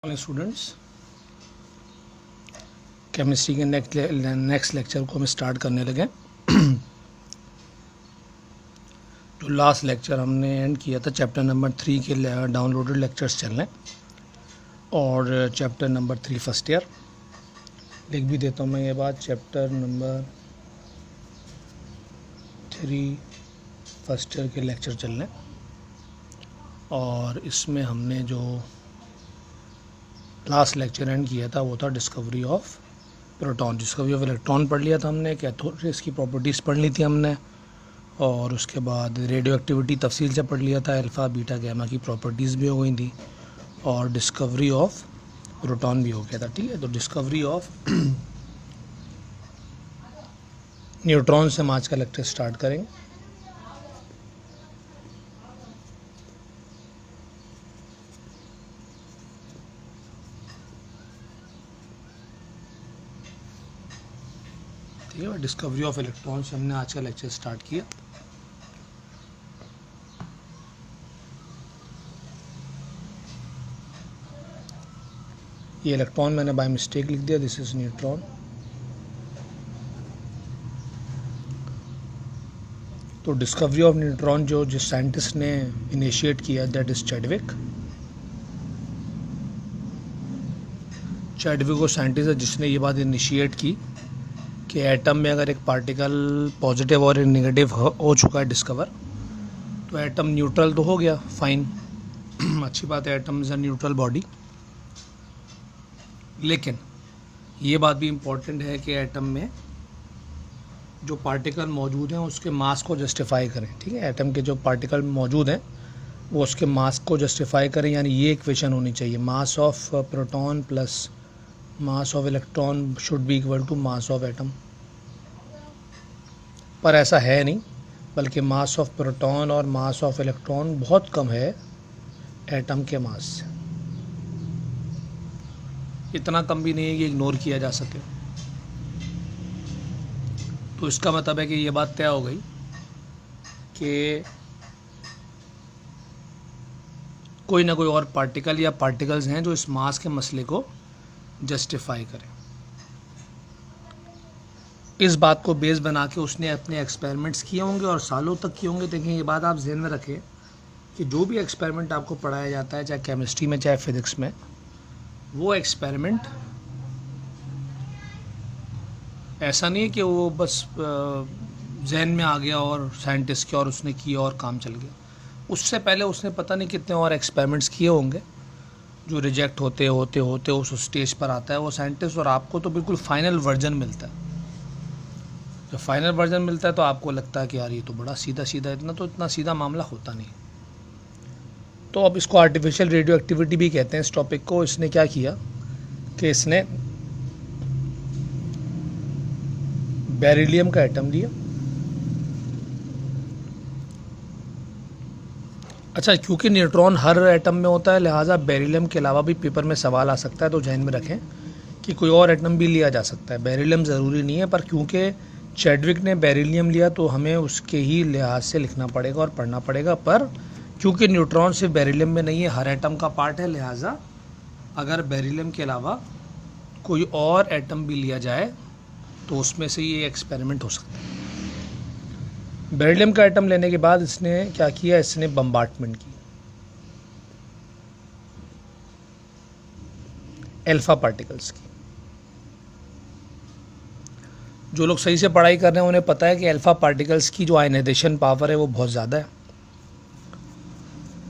Morning students, chemistry के next lecture को हम स्टार्ट करने लगे। जो लास्ट लेक्चर हमने एंड किया था चैप्टर नंबर 3 के डाउनलोडेड लेक्चर्स चल रहे हैं और चैप्टर नंबर 3 फर्स्ट ईयर लिख भी देता हूँ मैं ये बात। चैप्टर नंबर 3 फर्स्ट ईयर के लेक्चर चल रहे हैं और इसमें हमने जो लास्ट लेक्चर एंड किया था वो था discovery of proton, discovery of electron पढ़ लिया था हमने, कैथोड की प्रॉपर्टीज़ पढ़ ली थी हमने और उसके बाद रेडियो एक्टिविटी तफसील से पढ़ लिया था, अल्फ़ा बीटा गैमा की प्रॉपर्टीज़ भी हो गई थी और डिस्कवरी ऑफ प्रोटॉन भी हो गया था। ठीक है, तो डिस्कवरी ऑफ न्यूट्रॉन से हम आज का लेक्चर स्टार्ट करेंगे। ठीक है, डिस्कवरी ऑफ इलेक्ट्रॉन से हमने आज का लेक्चर स्टार्ट किया। ये इलेक्ट्रॉन मैंने बाय मिस्टेक लिख दिया, दिस इज न्यूट्रॉन। तो डिस्कवरी ऑफ न्यूट्रॉन जो जिस साइंटिस्ट ने इनिशिएट किया दैट इज चैडविक। चैडविक वो साइंटिस्ट है जिसने ये बात इनिशिएट की कि एटम में अगर एक पार्टिकल पॉजिटिव और नेगेटिव हो चुका है डिस्कवर, तो एटम न्यूट्रल तो हो गया, फाइन, अच्छी बात है, atom is a neutral body. लेकिन ये बात भी इम्पोर्टेंट है कि एटम में जो पार्टिकल मौजूद हैं उसके मास को जस्टिफाई करें। ठीक है, एटम के जो पार्टिकल मौजूद हैं वो उसके मास को जस्टिफाई करें, यानी ये इक्वेशन होनी चाहिए, mass of proton plus mass of electron should be equal to mass of atom. पर ऐसा है नहीं, बल्कि मास ऑफ प्रोटॉन और मास ऑफ इलेक्ट्रॉन बहुत कम है एटम के मास से, इतना कम भी नहीं है कि इग्नोर किया जा सके। तो इसका मतलब है कि ये बात तय हो गई कि कोई ना कोई और पार्टिकल या पार्टिकल्स हैं जो इस मास के मसले को जस्टिफाई करें। इस बात को बेस बना के उसने अपने एक्सपेरिमेंट्स किए होंगे और सालों तक किए होंगे। देखें, ये बात आप ध्यान में रखें कि जो भी एक्सपेरिमेंट आपको पढ़ाया जाता है, चाहे केमिस्ट्री में चाहे फिजिक्स में, वो एक्सपेरिमेंट ऐसा नहीं है कि वो बस जहन में आ गया और साइंटिस्ट के और उसने किया और काम चल गया। उससे पहले उसने पता नहीं कितने और एक्सपेरिमेंट्स किए होंगे जो रिजेक्ट होते होते होते उस स्टेज पर आता है वो साइंटिस्ट, और आपको तो बिल्कुल फाइनल वर्जन मिलता है। जब फाइनल वर्जन मिलता है तो आपको लगता है कि यार ये तो बड़ा सीधा सीधा, इतना सीधा मामला होता नहीं। तो अब इसको आर्टिफिशियल रेडियो एक्टिविटी भी कहते हैं इस टॉपिक को। इसने क्या किया कि इसने बेरिलियम का एटम लिया। अच्छा, क्योंकि न्यूट्रॉन हर एटम में होता है, लिहाजा बेरिलियम के अलावा भी पेपर में सवाल आ सकता है, तो ध्यान में रखें कि कोई और एटम भी लिया जा सकता है, बेरिलियम ज़रूरी नहीं है। पर क्योंकि चैडविक ने बेरिलियम लिया तो हमें उसके ही लिहाज से लिखना पड़ेगा और पढ़ना पड़ेगा। पर क्योंकि न्यूट्रॉन सिर्फ बेरिलियम में नहीं है, हर एटम का पार्ट है, लिहाजा अगर बेरिलियम के अलावा कोई और एटम भी लिया जाए तो उसमें से ये एक्सपेरिमेंट हो सकता है। बेरिलियम का एटम लेने के बाद इसने क्या किया, इसने बम्बार्टमेंट की अल्फा पार्टिकल्स की। जो लोग सही से पढ़ाई कर रहे हैं उन्हें पता है कि अल्फा पार्टिकल्स की जो आयनाइजेशन पावर है वो बहुत ज़्यादा है,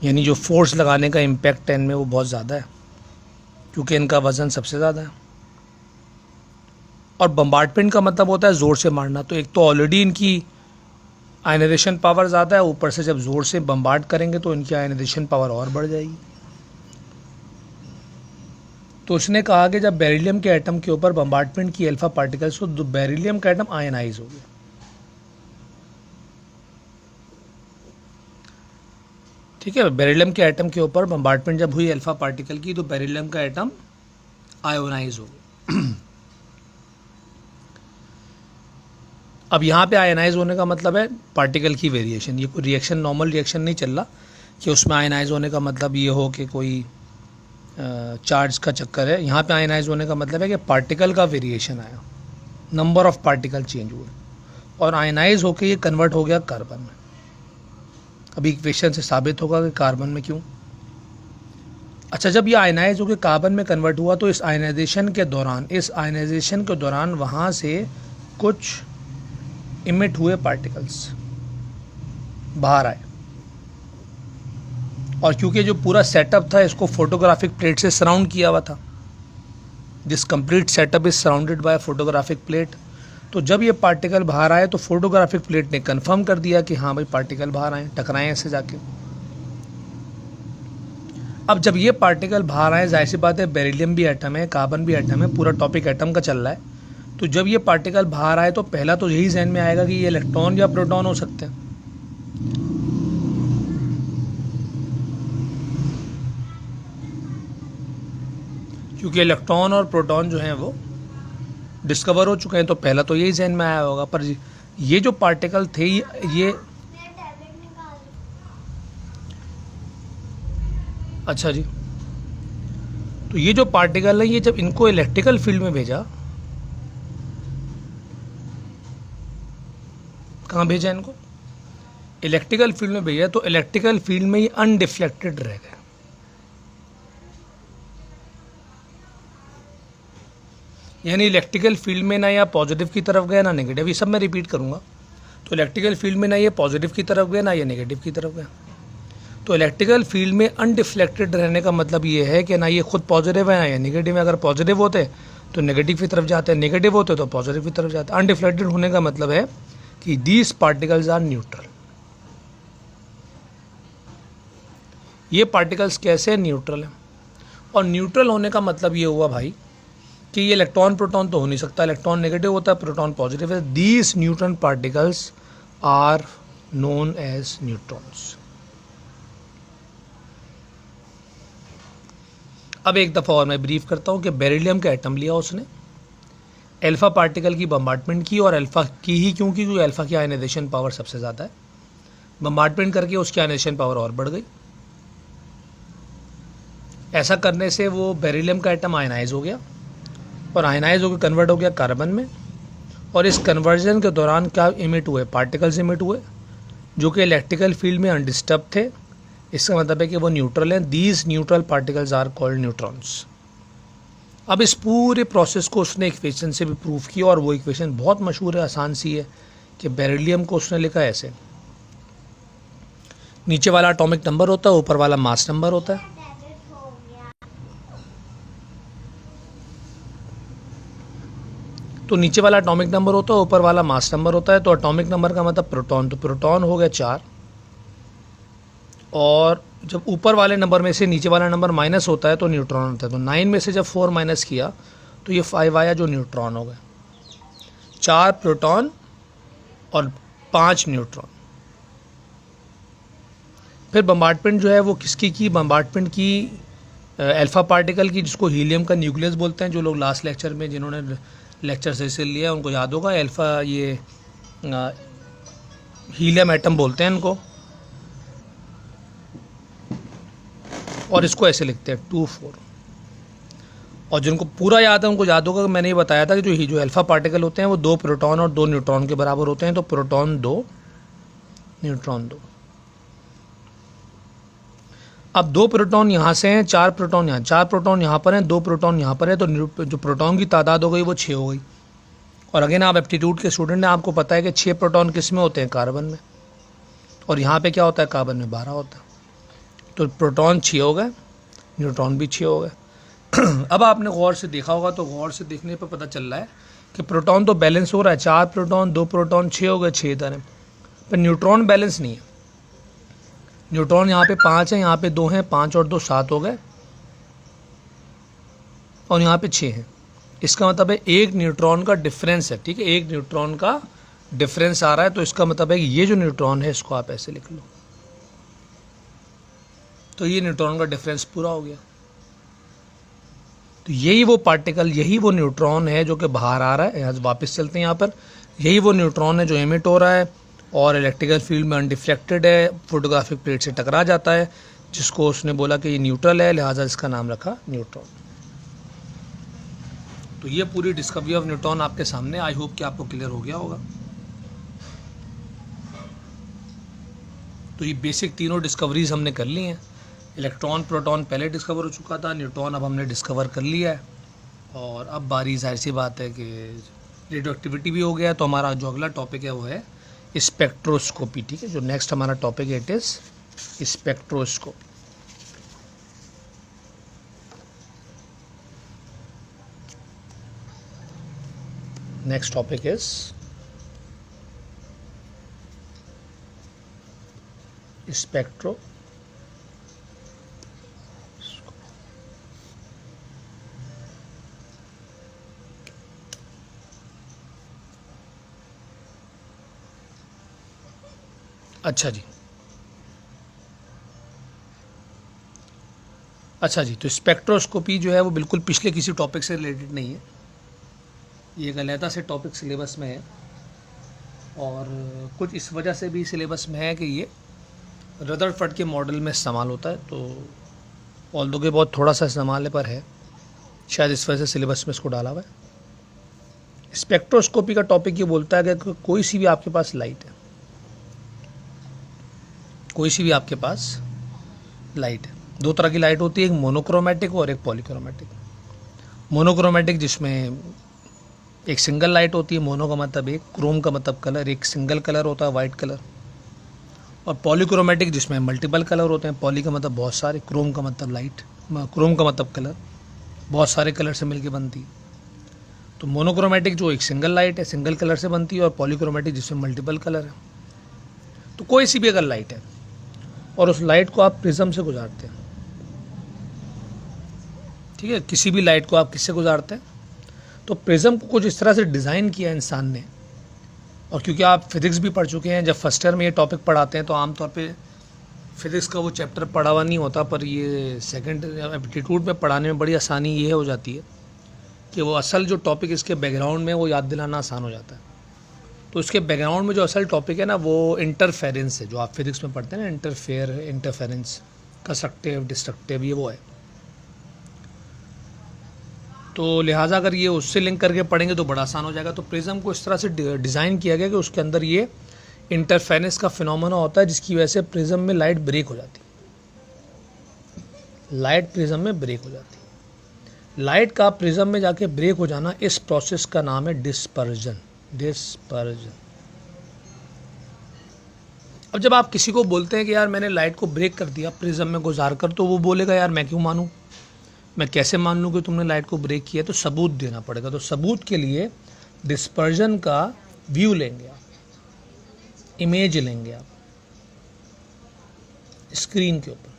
यानी जो फोर्स लगाने का इम्पैक्ट है इनमें वो बहुत ज़्यादा है, क्योंकि इनका वज़न सबसे ज़्यादा है। और बम्बार्टमेंट का मतलब होता है ज़ोर से मारना। तो एक तो ऑलरेडी इनकी आयनाइजेशन पावर ज़्यादा है, ऊपर से जब ज़ोर से बम्बार्ड करेंगे तो इनकी आयनाइजेशन पावर और बढ़ जाएगी। तो उसने कहा कि जब बेरिलियम के एटम के ऊपर बम्बार्टमेंट की अल्फा पार्टिकल्स तो बेरिलियम का एटम आयनाइज हो गया। ठीक है, बेरिलियम के एटम के ऊपर बम्बार्टमेंट जब हुई अल्फा पार्टिकल की तो बेरिलियम का एटम आयोनाइज हो गया। अब यहाँ पे आयनाइज होने का मतलब है पार्टिकल की वेरिएशन। ये कोई रिएक्शन, नॉर्मल रिएक्शन नहीं चल रहा कि उसमें आयनाइज होने का मतलब ये हो कि कोई चार्ज का चक्कर है। यहाँ पे आयनाइज होने का मतलब है कि पार्टिकल का वेरिएशन आया, नंबर ऑफ पार्टिकल चेंज हुए और आयनाइज होकर ये कन्वर्ट हो गया कार्बन में। अभी इक्वेशन से साबित होगा कि कार्बन में क्यों। अच्छा, जब ये आयनाइज होकर कार्बन में कन्वर्ट हुआ तो इस आयनाइजेशन के दौरान वहाँ से कुछ इमिट हुए पार्टिकल्स बाहर आए, और क्योंकि जो पूरा सेटअप था इसको फोटोग्राफिक प्लेट से सराउंड किया हुआ था, this complete setup is surrounded by photographic plate, तो जब ये पार्टिकल बाहर आए तो फोटोग्राफिक प्लेट ने कंफर्म कर दिया कि हाँ भाई पार्टिकल बाहर आए, टकराए ऐसे जाके। अब जब ये पार्टिकल बाहर आए, जाहिर सी बात है बेरिलियम भी एटम है, कार्बन भी एटम है, पूरा टॉपिक एटम का चल रहा है, तो जब ये पार्टिकल बाहर आए तो पहला तो यही जहन में आएगा कि ये इलेक्ट्रॉन या प्रोटॉन हो सकते हैं। क्योंकि इलेक्ट्रॉन और प्रोटॉन जो हैं वो डिस्कवर हो चुके हैं, तो पहला तो यही जहन में आया होगा। पर ये जो पार्टिकल थे ये अच्छा जी, तो ये जो पार्टिकल है ये जब इनको इलेक्ट्रिकल फील्ड में भेजा, कहाँ भेजा इनको? इलेक्ट्रिकल फील्ड में भेजा, तो इलेक्ट्रिकल फील्ड में ये अनडिफ्लेक्टेड रह गए। यानी इलेक्ट्रिकल फील्ड में ना या पॉजिटिव की तरफ गए ना नेगेटिव, ये सब मैं रिपीट करूंगा। तो इलेक्ट्रिकल फील्ड में ना ये पॉजिटिव की तरफ गए ना ये नेगेटिव की तरफ गए। तो इलेक्ट्रिकल फील्ड में अनडिफ्लेक्टेड रहने का मतलब ये है कि ना ये खुद पॉजिटिव है ना ये नेगेटिव है। अगर पॉजिटिव होते तो नेगेटिव की तरफ जाते हैं, नेगेटिव होते तो पॉजिटिव की तरफ जाते हैं। अनडिफ्लेक्टेड होने का मतलब है कि दीज पार्टिकल्स आर न्यूट्रल। ये पार्टिकल्स कैसे न्यूट्रल हैं? और न्यूट्रल होने का मतलब ये हुआ भाई कि ये इलेक्ट्रॉन प्रोटॉन तो हो नहीं सकता, इलेक्ट्रॉन नेगेटिव होता है, प्रोटॉन पॉजिटिव है। These neutron particles are known as neutrons. अब एक दफ़ा और मैं ब्रीफ करता हूँ कि बेरिलियम का एटम लिया उसने, अल्फा पार्टिकल की बम्बार्टमेंट की, और अल्फा की ही क्योंकि अल्फा की आयनाइजेशन पावर सबसे ज़्यादा है, बम्बार्टमेंट करके उसकी आयनाइजेशन पावर और बढ़ गई। ऐसा करने से वो बेरिलियम का एटम आयनाइज हो गया, और आयनाइज होकर कन्वर्ट हो गया कार्बन में, और इस कन्वर्जन के दौरान क्या इमिट हुए? पार्टिकल्स इमिट हुए जो कि इलेक्ट्रिकल फील्ड में अनडिस्टर्ब थे। इसका मतलब है कि वो न्यूट्रल हैं। These neutral particles are called neutrons. अब इस पूरे प्रोसेस को उसने इक्वेशन से भी प्रूव किया, और वो इक्वेशन बहुत मशहूर है, आसान सी है कि बेरिलियम को उसने लिखा ऐसे, नीचे वाला एटॉमिक नंबर होता है, ऊपर वाला मास नंबर होता है। तो नीचे वाला एटॉमिक नंबर होता है, ऊपर वाला मास नंबर होता है। तो एटॉमिक नंबर का मतलब प्रोटॉन, तो प्रोटॉन हो गया 4, और जब ऊपर वाले नंबर में से नीचे वाला नंबर माइनस होता है तो न्यूट्रॉन होता है। तो 9 में से जब 4 माइनस किया तो ये 5 आया जो न्यूट्रॉन हो गए। 4 प्रोटॉन और 5 न्यूट्रॉन। फिर बम्बार्टमेंट जो है वो किसकी की? बम्बार्टमेंट की अल्फा पार्टिकल की, जिसको हीलियम का न्यूक्लियस बोलते हैं। जो लोग लास्ट लेक्चर में जिन्होंने लेक्चर से लिया उनको याद होगा, अल्फा ये हीलियम एटम बोलते हैं इनको, और इसको ऐसे लिखते हैं 2 4। और जिनको पूरा याद है उनको याद होगा कि मैंने ये बताया था कि जो अल्फा पार्टिकल होते हैं वो 2 प्रोटॉन और 2 न्यूट्रॉन के बराबर होते हैं। तो प्रोटॉन 2 न्यूट्रॉन 2। अब 2 प्रोटॉन यहाँ से हैं, 4 प्रोटॉन यहाँ, 4 प्रोटॉन यहाँ पर हैं, 2 प्रोटॉन यहाँ पर है, तो जो प्रोटॉन की तादाद हो गई वो 6 हो गई। और अगेन आप एप्टीट्यूड के स्टूडेंट हैं, आपको पता है कि 6 प्रोटॉन किस में होते हैं? कार्बन में। और यहाँ पे क्या होता है? कार्बन में 12 होता है। तो प्रोटॉन 6 हो गए, न्यूट्रॉन भी 6 हो गए। अब आपने गौर से देखा होगा, तो गौर से देखने पर पता चल रहा है कि प्रोटॉन तो बैलेंस हो रहा है, 4 प्रोटॉन 2 प्रोटॉन 6 हो गए, 6 इधर है, पर न्यूट्रॉन बैलेंस नहीं है। न्यूट्रॉन यहाँ पे 5 है, यहाँ पे 2 हैं, 5 और 2 7 हो गए, और यहाँ पे 6 हैं। इसका मतलब है एक न्यूट्रॉन का डिफरेंस है, ठीक है, एक न्यूट्रॉन का डिफरेंस आ रहा है। तो इसका मतलब है कि ये जो न्यूट्रॉन है इसको आप ऐसे लिख लो, तो ये न्यूट्रॉन का डिफरेंस पूरा हो गया। तो यही वो पार्टिकल, यही वो न्यूट्रॉन है जो कि बाहर आ रहा है। यहाँ वापस चलते हैं यहाँ पर, यही वो न्यूट्रॉन है जो एमिट हो रहा है और इलेक्ट्रिकल फील्ड में अनडिफ्लेक्टेड है, फोटोग्राफिक प्लेट से टकरा जाता है। जिसको उसने बोला कि ये न्यूट्रल है, लिहाजा इसका नाम रखा न्यूट्रॉन। तो ये पूरी डिस्कवरी ऑफ न्यूट्रॉन आपके सामने, आई होप कि आपको क्लियर हो गया होगा। तो ये बेसिक तीनों डिस्कवरीज हमने कर ली हैं। इलेक्ट्रॉन प्रोटॉन पहले डिस्कवर हो चुका था, न्यूट्रॉन अब हमने डिस्कवर कर लिया है, और अब बारी जाहिर सी बात है कि रेडियो एक्टिविटी भी हो गया। तो हमारा जो अगला टॉपिक है वो है स्पेक्ट्रोस्कोपी। ठीक है, जो नेक्स्ट हमारा टॉपिक है it is spectroscopy. Next topic is spectro अच्छा जी, अच्छा जी। तो स्पेक्ट्रोस्कोपी जो है वो बिल्कुल पिछले किसी टॉपिक से रिलेटेड नहीं है, ये एक अलहदा से टॉपिक सिलेबस में है, और कुछ इस वजह से भी सिलेबस में है कि ये रदरफोर्ड के मॉडल में इस्तेमाल होता है। तो ऑल्दो के बहुत थोड़ा सा इस्तेमाल पर है, शायद इस वजह से सिलेबस में इसको डाला हुआ है। स्पेक्ट्रोस्कोपी का टॉपिक ये बोलता है कि कोई सी भी आपके पास लाइट है, कोई सी भी आपके पास लाइट है, दो तरह की लाइट होती है, एक मोनोक्रोमेटिक और एक पॉलीक्रोमेटिक। मोनोक्रोमेटिक जिसमें एक सिंगल लाइट होती है, मोनो का मतलब एक, क्रोम का मतलब कलर, एक सिंगल कलर होता है वाइट कलर, और पॉलीक्रोमेटिक जिसमें मल्टीपल कलर होते हैं। पॉली का मतलब बहुत सारे, क्रोम का मतलब लाइट, क्रोम का मतलब कलर, बहुत सारे कलर से मिलकर बनती है। तो मोनोक्रोमेटिक जो एक सिंगल लाइट है, सिंगल कलर से बनती है, और पॉलीक्रोमेटिक जिसमें मल्टीपल कलर है। तो कोई सी भी अगर लाइट है और उस लाइट को आप प्रिज्म से गुजारते हैं, ठीक है, किसी भी लाइट को आप किससे गुजारते हैं, तो प्रिज्म को कुछ इस तरह से डिज़ाइन किया इंसान ने। और क्योंकि आप फिज़िक्स भी पढ़ चुके हैं, जब फर्स्ट ईयर में ये टॉपिक पढ़ाते हैं तो आमतौर पे फिज़िक्स का वो चैप्टर पढ़ा हुआ नहीं होता, पर ये सेकंड एप्टीट्यूड में पढ़ाने में बड़ी आसानी ये हो जाती है कि वो असल जो टॉपिक इसके बैकग्राउंड में वो याद दिलाना आसान हो जाता है। तो इसके बैकग्राउंड में जो असल टॉपिक है ना वो इंटरफेरेंस है, जो आप फिज़िक्स में पढ़ते हैं ना, इंटरफेरेंस, कंस्ट्रक्टिव डिस्ट्रक्टिव, ये वो है। तो लिहाजा अगर ये उससे लिंक करके पढ़ेंगे तो बड़ा आसान हो जाएगा। तो प्रिज्म को इस तरह से डिज़ाइन किया गया कि उसके अंदर ये इंटरफेरेंस का फिनोमेना होता है, जिसकी वजह से प्रिज्म में लाइट ब्रेक हो जाती है, लाइट प्रिज्म में ब्रेक हो जाती है। लाइट का प्रिज्म में जाके ब्रेक हो जाना, इस प्रोसेस का नाम है डिस्पर्जन। डिस्पर्जन। अब जब आप किसी को बोलते हैं कि यार मैंने लाइट को ब्रेक कर दिया प्रिज्म में गुजार कर, तो वो बोलेगा यार मैं क्यों मानूं, मैं कैसे मान लूँ कि तुमने लाइट को ब्रेक किया। तो सबूत देना पड़ेगा। तो सबूत के लिए डिस्पर्जन का व्यू लेंगे आप, इमेज लेंगे आप स्क्रीन के ऊपर।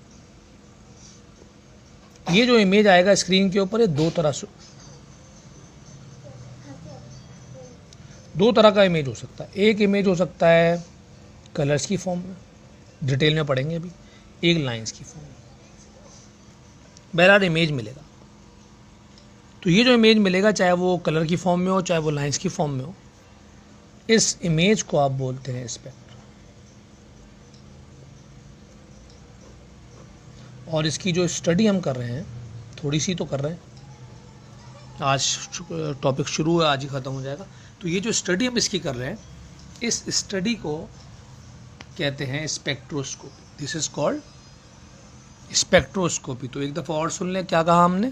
ये जो इमेज आएगा स्क्रीन के ऊपर, ये दो तरह का इमेज हो सकता है। एक इमेज हो सकता है कलर्स की फॉर्म में, डिटेल में पढ़ेंगे अभी, एक लाइंस की फॉर्म में, बहरहाल इमेज मिलेगा। तो ये जो इमेज मिलेगा, चाहे वो कलर की फॉर्म में हो, चाहे वो लाइंस की फॉर्म में हो, इस इमेज को आप बोलते हैं स्पेक्ट्रम। और इसकी जो स्टडी हम कर रहे हैं, थोड़ी सी तो कर रहे हैं, आज टॉपिक शुरू है, आज ही ख़त्म हो जाएगा। तो ये जो स्टडी हम इसकी कर रहे हैं, इस स्टडी को कहते हैं spectroscopy. This is called spectroscopy. तो एक दफ़ा और सुन लें, क्या कहा हमने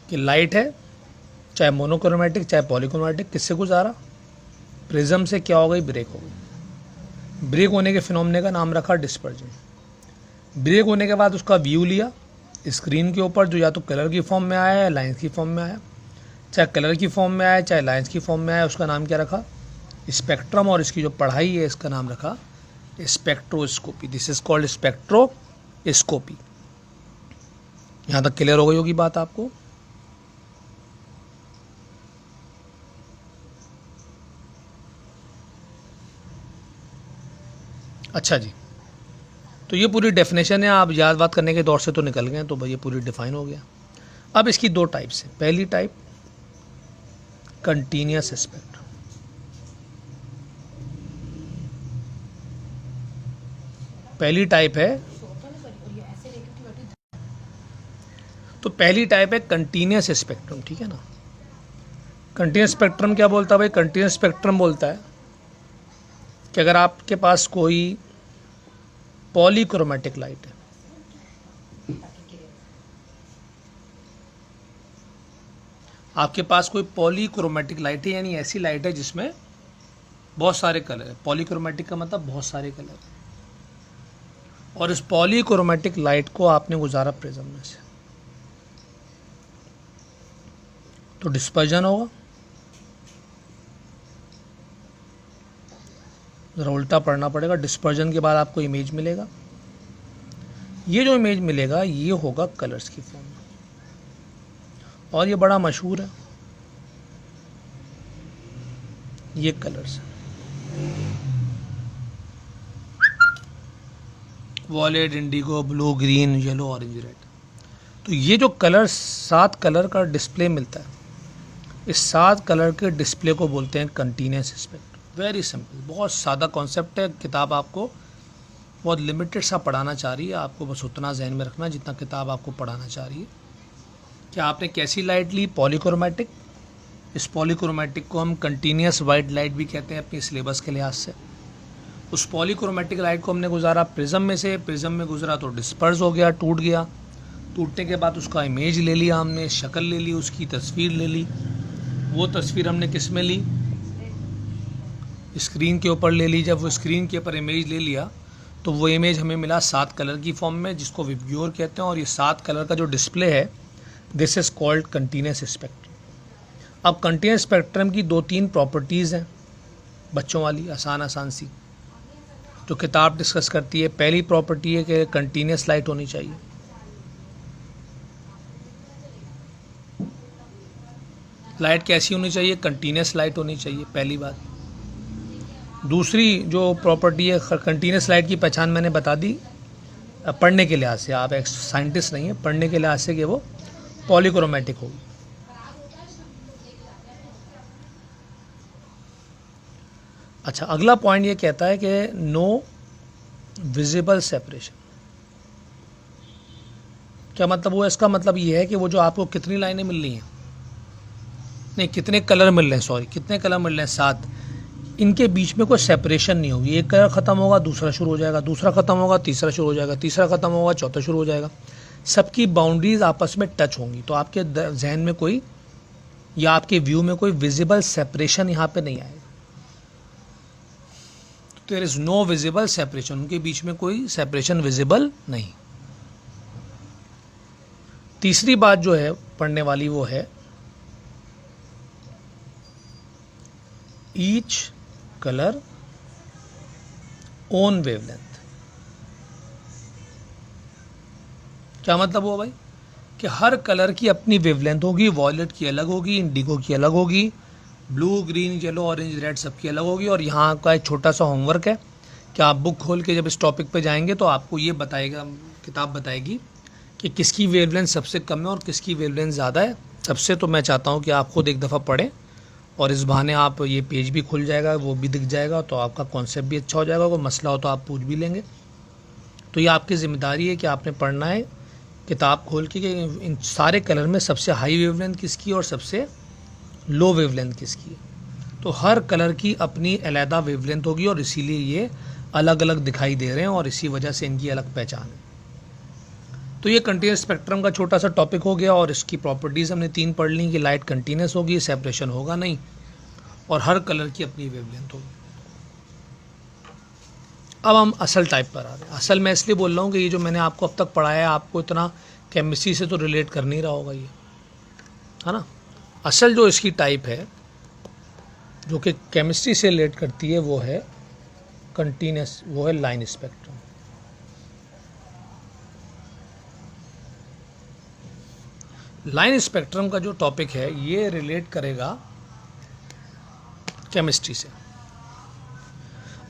कि लाइट है, चाहे मोनोक्रोमेटिक चाहे पॉलीक्रोमेटिक, किससे गुजारा, प्रिज्म से, क्या हो गई, ब्रेक हो गई। ब्रेक होने के फिनोमेने का नाम रखा डिस्पर्जन। ब्रेक होने के बाद उसका व्यू लिया स्क्रीन के ऊपर, जो या तो कलर की फॉर्म में आया या लाइंस की फॉर्म में आया। चाहे कलर की फॉर्म में आया चाहे लाइंस की फॉर्म में आया, उसका नाम क्या रखा, स्पेक्ट्रम। और इसकी जो पढ़ाई है इसका नाम रखा spectroscopy. This is called spectroscopy. यहाँ तक क्लियर हो गई होगी बात आपको। अच्छा जी, तो ये पूरी डेफिनेशन है। आप याद बात करने के दौर से तो निकल गए, तो भाई ये पूरी डिफाइन हो गया। अब इसकी दो टाइप्स हैं। पहली टाइप कंटीन्यूअस स्पेक्ट्रम, पहली टाइप है, तो पहली टाइप है कंटीन्यूअस स्पेक्ट्रम, ठीक है ना। कंटीन्यूअस स्पेक्ट्रम क्या बोलता है भाई? कंटीन्यूअस स्पेक्ट्रम बोलता है कि अगर आपके पास कोई पॉलीक्रोमेटिक लाइट है, आपके पास कोई पॉलीक्रोमेटिक लाइट है, यानी ऐसी लाइट है जिसमें बहुत सारे कलर है। पॉलीक्रोमेटिक का मतलब बहुत सारे कलर है, और इस पॉलीक्रोमेटिक लाइट को आपने गुजारा प्रिज्म में से, तो डिस्पर्जन होगा। जरा उल्टा पढ़ना पड़ेगा। डिस्पर्जन के बाद आपको इमेज मिलेगा। ये जो इमेज मिलेगा ये होगा कलर्स की फॉर्म में, और ये बड़ा मशहूर है, ये कलर्स है, violet, indigo, blue, green, yellow, orange, red. तो ये जो कलर, 7 कलर का डिस्प्ले मिलता है, इस 7 कलर के डिस्प्ले को बोलते हैं कंटीन्यूअस स्पेक्ट्रम। वेरी सिंपल, बहुत सादा कॉन्सेप्ट है। किताब आपको बहुत लिमिटेड सा पढ़ाना चाह रही है, आपको बस उतना जहन में रखना जितना किताब आपको पढ़ाना चाह रही है। कि आपने कैसी लाइट ली? पॉलीक्रोमेटिक। इस पॉलीक्रोमेटिक को हम कंटीन्यूअस वाइट लाइट भी कहते हैं अपनी सिलेबस के लिहाज से। उस पॉलीक्रोमेटिक लाइट को हमने गुजारा प्रिज्म में से, प्रिज्म में गुजरा तो डिस्पर्स हो गया, टूट गया। टूटने के बाद उसका इमेज ले लिया हमने, शक्ल ले ली, उसकी तस्वीर ले ली। वो तस्वीर हमने किस में ली? स्क्रीन के ऊपर ले ली। जब वो स्क्रीन के ऊपर इमेज ले लिया तो वो इमेज हमें मिला 7 कलर की फॉर्म में, जिसको विब्ग्योर कहते हैं। और ये 7 कलर का जो डिस्प्ले है, this is called continuous spectrum. अब कंटीन्यूअस स्पेक्ट्रम की 2-3 प्रॉपर्टीज़ हैं बच्चों वाली, आसान सी, जो किताब डिस्कस करती है। पहली प्रॉपर्टी है कि कंटीन्यूअस लाइट होनी चाहिए। लाइट कैसी होनी चाहिए? कंटीन्यूअस लाइट होनी चाहिए, पहली बात। दूसरी जो प्रॉपर्टी है, कंटीन्यूअस लाइट की पहचान मैंने बता दी पढ़ने के लिहाज से। आप एक साइंटिस्ट नहीं है, पढ़ने के लिहाज से कि वो पॉलीक्रोमेटिक होगी। अच्छा, अगला पॉइंट ये कहता है कि नो विजिबल सेपरेशन। क्या मतलब हुआ? इसका मतलब ये है कि वो जो आपको कितनी लाइनें मिल रही हैं, नहीं कितने कलर मिल रहे हैं, सॉरी कितने कलर मिल रहे हैं, 7, इनके बीच में कोई सेपरेशन नहीं होगी। एक कलर ख़त्म होगा दूसरा शुरू हो जाएगा, दूसरा ख़त्म होगा तीसरा शुरू हो जाएगा, तीसरा ख़त्म होगा चौथा शुरू हो जाएगा। सबकी बाउंड्रीज आपस में टच होंगी। तो आपके जहन में कोई या आपके व्यू में कोई विजिबल सेपरेशन यहाँ पे नहीं आएगा। There is no visible separation, उनके बीच में कोई सेपरेशन विजिबल नहीं। तीसरी बात जो है पढ़ने वाली वो है ईच कलर ओन वेवलेंथ। क्या मतलब हुआ भाई? कि हर कलर की अपनी वेवलेंथ होगी। वॉयलेट की अलग होगी, इंडिगो की अलग होगी, blue, green, yellow, orange, red सबकी अलग होगी। और यहाँ का एक छोटा सा होमवर्क है कि आप बुक खोल के जब इस टॉपिक पे जाएंगे तो आपको ये बताएगा, किताब बताएगी कि किसकी वेवलेंथ सबसे कम है और किसकी वेवलेंथ ज़्यादा है। सबसे तो मैं चाहता हूँ कि आप खुद एक दफ़ा पढ़ें, और इस बहाने आप ये पेज भी खुल जाएगा, वो भी दिख जाएगा, तो आपका कॉन्सेप्ट भी अच्छा हो जाएगा। कोई मसला हो तो आप पूछ भी लेंगे। तो ये आपकी ज़िम्मेदारी है कि आपने पढ़ना है किताब खोल के कि इन सारे कलर में सबसे हाई वेवलेंथ किसकी है और सबसे लो वेवलेंथ किसकी है। तो हर कलर की अपनी अलहदा वेवलेंथ होगी और इसीलिए ये अलग अलग दिखाई दे रहे हैं और इसी वजह से इनकी अलग पहचान है। तो ये कंटीन्यूअस स्पेक्ट्रम का छोटा सा टॉपिक हो गया, और इसकी प्रॉपर्टीज़ हमने 3 पढ़ ली कि लाइट कंटीन्यूअस होगी, सेपरेशन होगा नहीं, और हर कलर की अपनी वेवलेंथ होगी। अब हम असल टाइप पर आ रहे हैं। असल मैं इसलिए बोल रहा हूँ कि ये जो मैंने आपको अब तक पढ़ाया है, आपको इतना केमिस्ट्री से तो रिलेट कर नहीं रहा होगा ये, है ना। असल जो इसकी टाइप है जो कि केमिस्ट्री से रिलेट करती है वो है कंटीन्यूअस, वो है लाइन स्पेक्ट्रम। लाइन स्पेक्ट्रम का जो टॉपिक है ये रिलेट करेगा केमिस्ट्री से।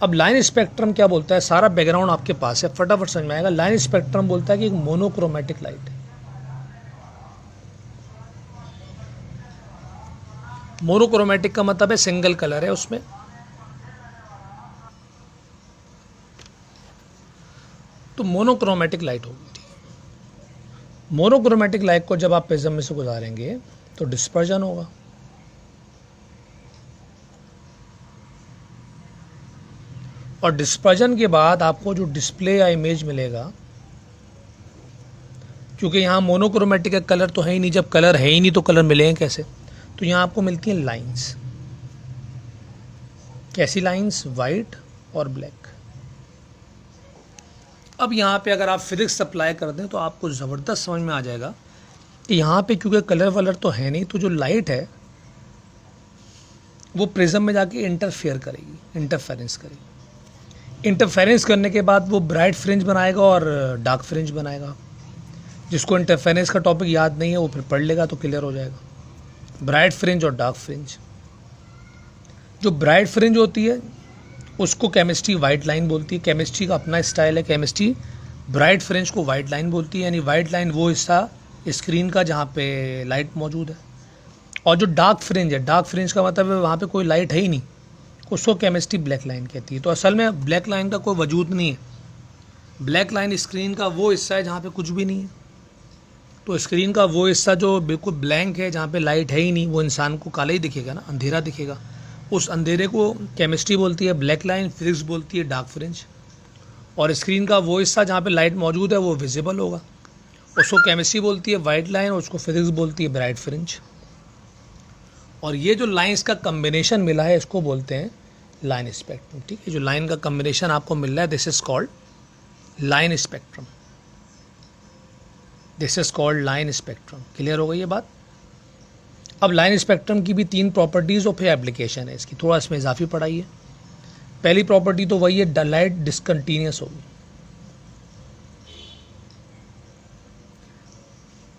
अब लाइन स्पेक्ट्रम क्या बोलता है, सारा बैकग्राउंड आपके पास है, फटाफट समझ में आएगा। लाइन स्पेक्ट्रम बोलता है कि एक मोनोक्रोमेटिक लाइट है। मोनोक्रोमेटिक का मतलब है सिंगल कलर है उसमें। तो मोनोक्रोमेटिक लाइट होगी। ठीक, मोनोक्रोमेटिक लाइट को जब आप प्रिज्म में से गुजारेंगे तो डिस्पर्जन होगा, और डिस्पर्जन के बाद आपको जो डिस्प्ले या इमेज मिलेगा, क्योंकि यहाँ मोनोक्रोमेटिक का कलर तो है ही नहीं, जब कलर है ही नहीं तो कलर मिलेंगे कैसे, तो यहाँ आपको मिलती हैं लाइंस। कैसी लाइंस? वाइट और ब्लैक। अब यहाँ पे अगर आप फिजिक्स अप्लाई कर दें तो आपको ज़बरदस्त समझ में आ जाएगा कि यहाँ पे क्योंकि कलर वलर तो है नहीं, तो जो लाइट है वो प्रिज्म में जाके इंटरफेयर करेगी, इंटरफेरेंस करेगी। इंटरफेरेंस करने के बाद वो ब्राइट फ्रिंज बनाएगा और डार्क फ्रिंज बनाएगा। जिसको इंटरफेरेंस का टॉपिक याद नहीं है वो फिर पढ़ लेगा तो क्लियर हो जाएगा। ब्राइट फ्रिंज और डार्क फ्रिंज। जो ब्राइट फ्रिंज होती है उसको केमिस्ट्री वाइट लाइन बोलती है। केमिस्ट्री का अपना स्टाइल है, केमिस्ट्री ब्राइट फ्रिंज को वाइट लाइन बोलती है, यानी वाइट लाइन वो हिस्सा स्क्रीन का जहाँ पे लाइट मौजूद है। और जो डार्क फ्रिंज है, डार्क फ्रिंज का मतलब है वहाँ पे कोई लाइट है ही नहीं, उसको केमिस्ट्री ब्लैक लाइन कहती है। तो असल में ब्लैक लाइन का कोई वजूद नहीं है। ब्लैक लाइन स्क्रीन का वो हिस्सा है जहाँ पे कुछ भी नहीं है। तो स्क्रीन का वो हिस्सा जो बिल्कुल ब्लैंक है, जहाँ पे लाइट है ही नहीं, वो इंसान को काला ही दिखेगा ना, अंधेरा दिखेगा। उस अंधेरे को केमिस्ट्री बोलती है ब्लैक लाइन, फिजिक्स बोलती है डार्क फ्रिंज। और स्क्रीन का वो हिस्सा जहाँ पे लाइट मौजूद है वो विजिबल होगा, उसको केमिस्ट्री बोलती है वाइट लाइन, उसको फिजिक्स बोलती है ब्राइट फ्रिंज। और ये जो लाइंस का कम्बिनेशन मिला है इसको बोलते हैं लाइन स्पेक्ट्रम। ठीक है, जो लाइन का कम्बिनेशन आपको मिल रहा है this is called line spectrum. This is called line spectrum. Clear हो गई ये बात? अब लाइन स्पेक्ट्रम की भी 3 प्रॉपर्टीज़ और फिर एप्लीकेशन है इसकी, थोड़ा इसमें इजाफी पढ़ाई है। पहली प्रॉपर्टी तो वही है, लाइट डिसकंटीन्यूअस होगी।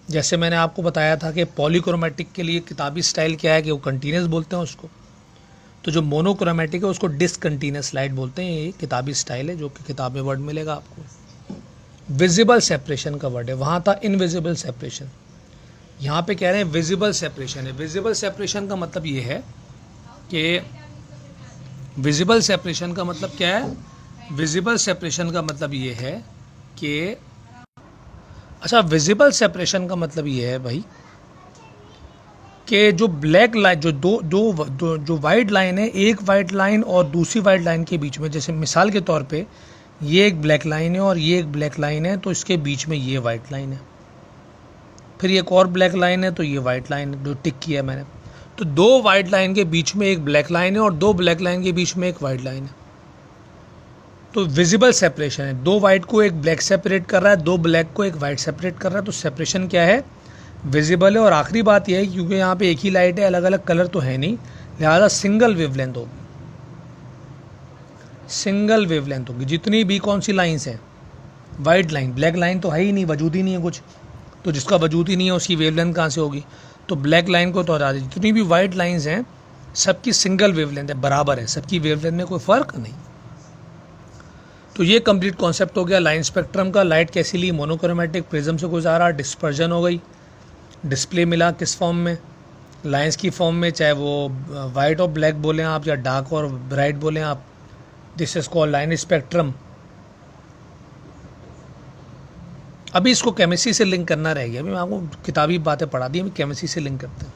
जैसे मैंने आपको बताया था कि पॉलीक्रोमेटिक के लिए किताबी स्टाइल क्या है कि वो कंटीन्यूअस बोलते हैं उसको, तो जो मोनोक्रोमेटिक है उसको डिसकंटीन्यूअस लाइट बोलते हैं। ये किताबी स्टाइल है जो कि किताब में वर्ड मिलेगा आपको। विजिबल सेपरेशन का वर्ड है, वहाँ था इनविजिबल सेपरेशन, यहाँ पे कह रहे हैं विजिबल सेपरेशन है। विजिबल सेपरेशन का मतलब ये है कि विजिबल सेपरेशन का मतलब क्या है? विजिबल सेपरेशन का मतलब ये है कि अच्छा, विजिबल सेपरेशन का मतलब ये है भाई कि जो ब्लैक लाइन, जो वाइट लाइन है, एक वाइट लाइन और दूसरी वाइट लाइन के बीच में, जैसे मिसाल के तौर पे ये एक ब्लैक लाइन है और ये एक ब्लैक लाइन है, तो इसके बीच में ये वाइट लाइन है, फिर एक और ब्लैक लाइन है तो ये वाइट लाइन जो टिक किया है मैंने। तो 2 वाइट लाइन के बीच में एक ब्लैक लाइन है और 2 ब्लैक लाइन के बीच में एक वाइट लाइन है, तो विजिबल सेपरेशन है। 2 वाइट को एक ब्लैक सेपरेट कर रहा है, 2 ब्लैक को एक वाइट सेपरेट कर रहा है, तो सेपरेशन क्या है? विजिबल है। और आखिरी बात यह है क्योंकि यहाँ पे एक ही लाइट है, अलग अलग कलर तो है नहीं, लिहाजा सिंगल वेवलेंथ होगी। सिंगल वेवलेंथ होगी। जितनी भी कौन सी लाइन्स हैं, वाइट लाइन, ब्लैक लाइन तो है ही नहीं, वजूद ही नहीं है कुछ, तो जिसका वजूद ही नहीं है उसकी वेवलेंथ कहाँ से होगी? तो ब्लैक लाइन को तो हटा दीजिए, जितनी भी वाइट लाइंस हैं सबकी सिंगल वेवलेंथ है, बराबर है, सबकी वेवलेंथ में कोई फ़र्क नहीं। तो ये कंप्लीट कॉन्सेप्ट हो गया लाइन स्पेक्ट्रम का। लाइट कैसी ली? मोनोक्रोमेटिक, प्रिज्म से गुजारा, डिस्पर्जन हो गई, डिस्प्ले मिला किस फॉर्म में? लाइंस की फॉर्म में, चाहे वो वाइट और ब्लैक बोलें आप या डार्क और ब्राइट बोलें आप। This is called line spectrum. अभी इसको केमिस्ट्री से लिंक करना रह गया, अभी मैं आपको किताबी बातें पढ़ा दी, अभी केमिस्ट्री से लिंक करते हैं।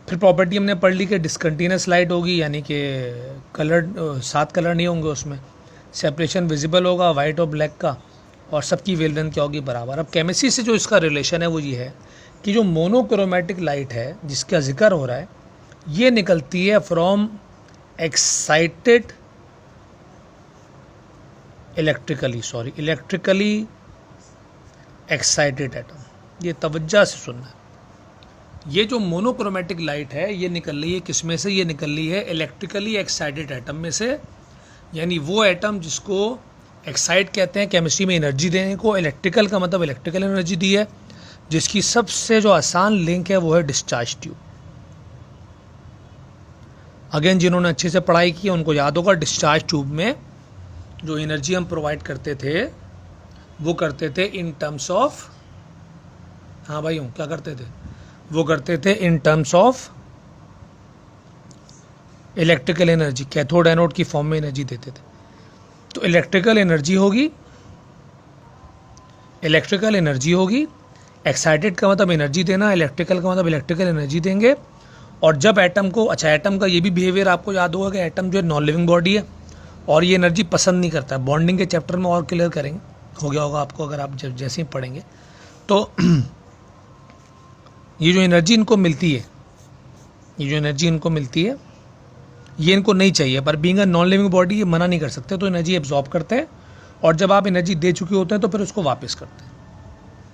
फिर प्रॉपर्टी हमने पढ़ ली कि डिसकंटीन्यूअस लाइट होगी, यानी कि कलर 7 कलर नहीं होंगे उसमें, सेपरेशन विजिबल होगा वाइट और ब्लैक का, और सबकी वेवलेंथ क्या होगी? बराबर। अब केमिस्ट्री से जो इसका रिलेशन है वो ये है कि जो मोनोक्रोमेटिक लाइट है जिसका जिक्र हो रहा है, ये निकलती है from excited electrically excited atom. ये तवज्जो से सुनना है। ये जो मोनोक्रोमेटिक लाइट है ये निकल रही है किस में से? ये निकल रही है इलेक्ट्रिकली एक्साइटेड एटम में से, यानी वो एटम जिसको एक्साइट कहते हैं केमिस्ट्री में एनर्जी देने को। इलेक्ट्रिकल का मतलब इलेक्ट्रिकल एनर्जी दी है, जिसकी सबसे जो आसान लिंक है वो है डिस्चार्ज ट्यूब। अगेन जिन्होंने अच्छे से पढ़ाई की उनको याद होगा, डिस्चार्ज ट्यूब में जो एनर्जी हम प्रोवाइड करते थे वो करते थे इन टर्म्स ऑफ, हाँ भाई हूँ, क्या करते थे? वो करते थे in terms of electrical energy, cathode anode की फॉर्म में एनर्जी देते थे। तो इलेक्ट्रिकल एनर्जी होगी इलेक्ट्रिकल एनर्जी होगी, एक्साइटेड का मतलब एनर्जी देना, इलेक्ट्रिकल का मतलब इलेक्ट्रिकल एनर्जी देंगे। और जब एटम को, अच्छा एटम का ये भी बिहेवियर आपको याद होगा कि एटम जो है नॉन लिविंग बॉडी है और ये एनर्जी पसंद नहीं करता है। बॉन्डिंग के चैप्टर में और क्लियर करेंगे, हो गया होगा आपको अगर आप जैसे ही पढ़ेंगे। तो ये जो एनर्जी इनको मिलती है, ये इनको नहीं चाहिए, पर being a non living body ये मना नहीं कर सकते, तो एनर्जी एब्जॉर्ब करते हैं और जब आप एनर्जी दे चुके होते हैं तो फिर उसको वापस करते हैं।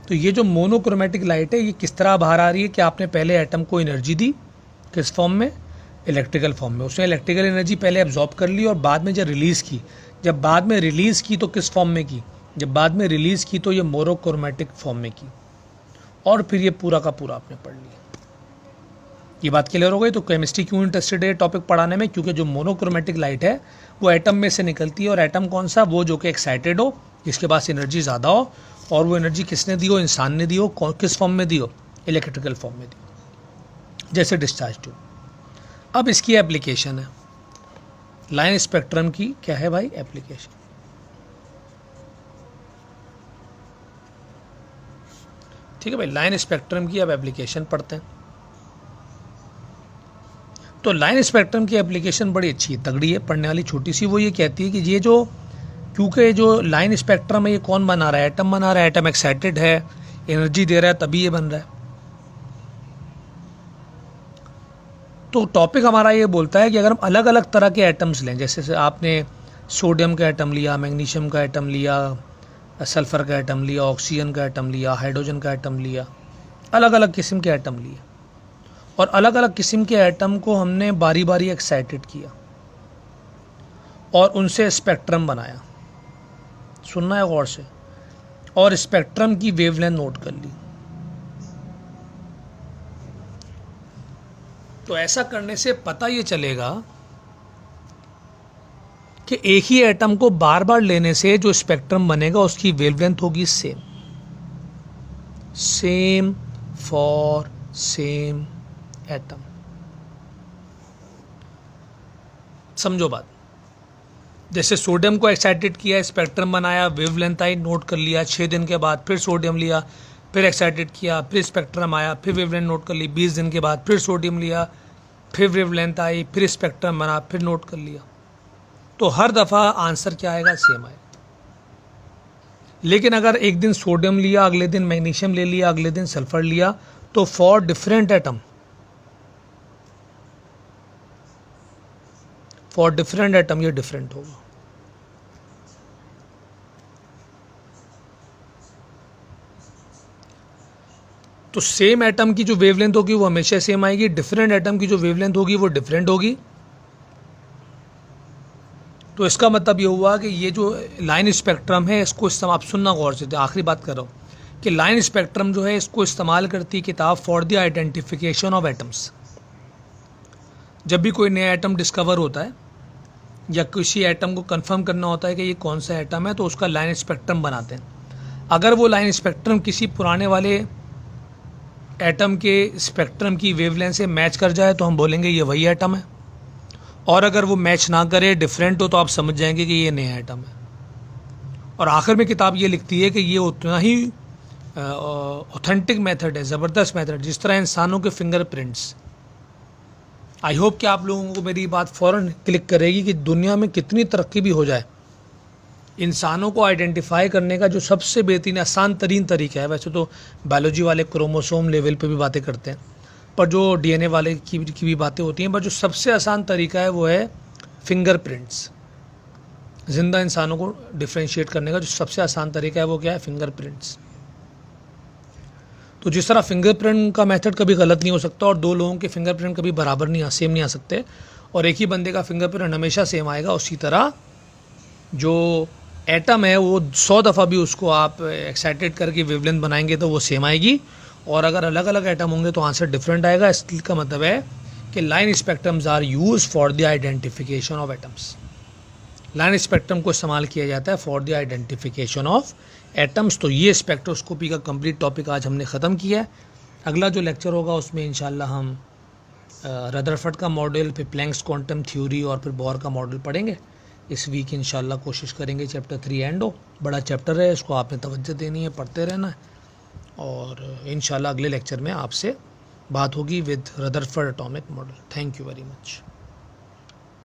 तो ये जो मोनोक्रोमेटिक लाइट है ये किस तरह बाहर आ रही है कि आपने पहले एटम को एनर्जी दी, किस फॉर्म में, इलेक्ट्रिकल फॉर्म में। उसने इलेक्ट्रिकल एनर्जी पहले एब्जॉर्ब कर ली और बाद में जब रिलीज़ की, तो किस फॉर्म में की, जब बाद में रिलीज़ की तो ये मोनोक्रोमेटिक फॉर्म में की, और फिर ये पूरा का पूरा आपने पढ़ लिया। ये बात क्लियर हो गई। तो केमिस्ट्री क्यों इंटरेस्टेड है टॉपिक पढ़ाने में, क्योंकि जो मोनोक्रोमेटिक लाइट है वो एटम में से निकलती है, और एटम कौन सा, वो जो कि एक्साइटेड हो, जिसके पास एनर्जी ज़्यादा हो, और वो एनर्जी किसने दी हो, इंसान ने दी हो, किस फॉर्म में दी हो, इलेक्ट्रिकल फॉर्म में दी हो, जैसे डिस्चार्ज ट्यूब। अब इसकी एप्लीकेशन है लाइन स्पेक्ट्रम की, क्या है भाई एप्लीकेशन। ठीक है भाई, लाइन स्पेक्ट्रम की अब एप्लीकेशन पढ़ते हैं। तो लाइन स्पेक्ट्रम की एप्लीकेशन बड़ी अच्छी है, तगड़ी है, पढ़ने वाली, छोटी सी। वो ये कहती है कि ये जो, क्योंकि जो लाइन स्पेक्ट्रम है ये कौन बना रहा है, एटम बना रहा है, एटम एक्साइटेड है, एनर्जी दे रहा है, तभी ये बन रहा है। तो टॉपिक हमारा ये बोलता है कि अगर हम अलग अलग तरह के एटम्स लें, जैसे आपने सोडियम का एटम लिया, मैग्नीशियम का एटम लिया, सल्फर का एटम लिया, ऑक्सीजन का एटम लिया, हाइड्रोजन का एटम लिया, अलग अलग किस्म के एटम लिए, और अलग अलग किस्म के एटम को हमने बारी बारी एक्साइटेड किया और उनसे स्पेक्ट्रम बनाया, सुनना है गौर से, और स्पेक्ट्रम की वेवलेंथ नोट कर ली। तो ऐसा करने से पता ये चलेगा कि एक ही एटम को बार बार लेने से जो स्पेक्ट्रम बनेगा उसकी वेवलेंथ होगी सेम फॉर सेम एटम। समझो बात, जैसे सोडियम को एक्साइटेड किया, स्पेक्ट्रम बनाया, वेवलेंथ आई, नोट कर लिया, 6 दिन के बाद फिर सोडियम लिया, फिर एक्साइटेड किया, फिर स्पेक्ट्रम आया, फिर वेवलेंथ नोट कर ली, 20 दिन के बाद फिर सोडियम लिया, फिर वेवलेंथ आई, फिर स्पेक्ट्रम बना, फिर नोट कर लिया। तो हर दफ़ा आंसर क्या आएगा, सेम आएगा। लेकिन अगर एक दिन सोडियम लिया, अगले दिन मैग्नीशियम ले लिया, अगले दिन सल्फर लिया, तो फॉर डिफरेंट एटम ये डिफरेंट होगा। तो सेम एटम की जो वेवलेंथ होगी वो हमेशा सेम आएगी, डिफरेंट एटम की जो वेवलेंथ होगी वो डिफरेंट होगी। तो इसका मतलब ये हुआ कि ये जो लाइन स्पेक्ट्रम है इसको इस्तेमाल, आप सुनना गौर से, आखिरी बात कर रहा हूँ, कि लाइन स्पेक्ट्रम जो है इसको इस्तेमाल करती है किताब for the identification of atoms. जब भी कोई नया एटम डिस्कवर होता है या किसी एटम को कंफर्म करना होता है कि ये कौन सा एटम है, तो उसका लाइन स्पेक्ट्रम बनाते हैं। अगर वो लाइन स्पेक्ट्रम किसी पुराने वाले एटम के स्पेक्ट्रम की वेवलेंथ से मैच कर जाए तो हम बोलेंगे ये वही एटम है, और अगर वो मैच ना करे, डिफरेंट हो, तो आप समझ जाएंगे कि ये नया एटम है। और आखिर में किताब ये लिखती है कि ये उतना ही ऑथेंटिक मेथड है, ज़बरदस्त मेथड, जिस तरह इंसानों के फिंगरप्रिंट्स। आई होप कि आप लोगों को मेरी बात फ़ौरन क्लिक करेगी कि दुनिया में कितनी तरक्की भी हो जाए, इंसानों को आइडेंटिफाई करने का जो सबसे बेहतरीन आसान तरीन तरीका है, वैसे तो बायोलॉजी वाले क्रोमोसोम लेवल पे भी बातें करते हैं, पर जो डीएनए वाले की भी बातें होती हैं, पर जो सबसे आसान तरीका है वो है फिंगरप्रिंट्स। जिंदा इंसानों को डिफ्रेंशिएट करने का जो सबसे आसान तरीका है वो क्या है, फिंगरप्रिंट्स। तो जिस तरह फिंगरप्रिंट का मेथड कभी गलत नहीं हो सकता और दो लोगों के फिंगरप्रिंट कभी बराबर नहीं, सेम नहीं आ सकते, और एक ही बंदे का फिंगरप्रिंट हमेशा सेम आएगा, उसी तरह जो एटम है वो 100 दफ़ा भी उसको आप एक्साइटेड करके वेवलेंथ बनाएंगे तो वो सेम आएगी, और अगर अलग अलग एटम होंगे तो आंसर डिफरेंट आएगा। इसका मतलब है कि line spectrums are use for the identification of atoms. Line spectrum को इस्तेमाल किया जाता है for the identification of atoms. तो ये स्पेक्ट्रोस्कोपी का कंप्लीट टॉपिक आज हमने ख़त्म किया है। अगला जो लेक्चर होगा उसमें इंशाल्लाह हम रदरफोर्ड का मॉडल, फिर प्लैंक्स क्वांटम थ्योरी और फिर बोर का मॉडल पढ़ेंगे। इस वीक इंशाल्लाह कोशिश करेंगे चैप्टर 3 एंड हो। बड़ा चैप्टर है, इसको आपने तवज्जो देनी है, पढ़ते रहना है, और इंशाल्लाह अगले लेक्चर में आपसे बात होगी with Rutherford atomic model. Thank you very much.